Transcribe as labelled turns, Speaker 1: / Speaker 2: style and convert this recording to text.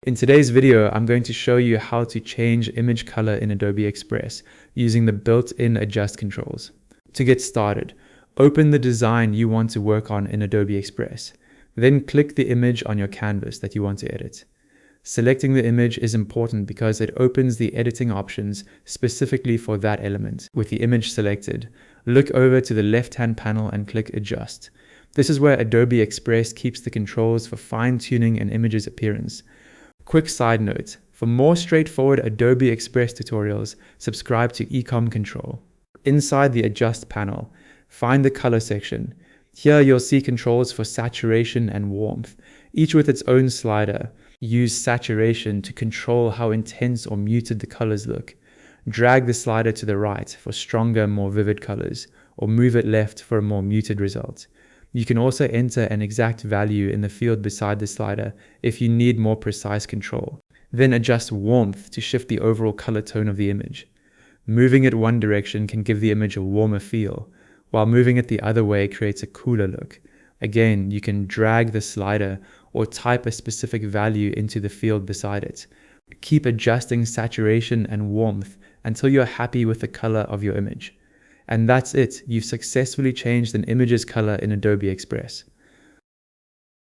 Speaker 1: In today's video, I'm going to show you how to change image color in Adobe Express using the built-in adjust controls. To get started, open the design you want to work on in Adobe Express. Then click the image on your canvas that you want to edit. Selecting the image is important because it opens the editing options specifically for that element. With the image selected, look over to the left-hand panel and click Adjust. This is where Adobe Express keeps the controls for fine-tuning an image's appearance. Quick side note, for more straightforward Adobe Express tutorials, subscribe to Ecom Control. Inside the Adjust panel, find the Color section. Here you'll see controls for saturation and warmth, each with its own slider. Use saturation to control how intense or muted the colors look. Drag the slider to the right for stronger, more vivid colors, or move it left for a more muted result. You can also enter an exact value in the field beside the slider if you need more precise control. Then adjust warmth to shift the overall color tone of the image. Moving it one direction can give the image a warmer feel, while moving it the other way creates a cooler look. Again, you can drag the slider or type a specific value into the field beside it. Keep adjusting saturation and warmth until you're happy with the color of your image. And that's it, you've successfully changed an image's color in Adobe Express.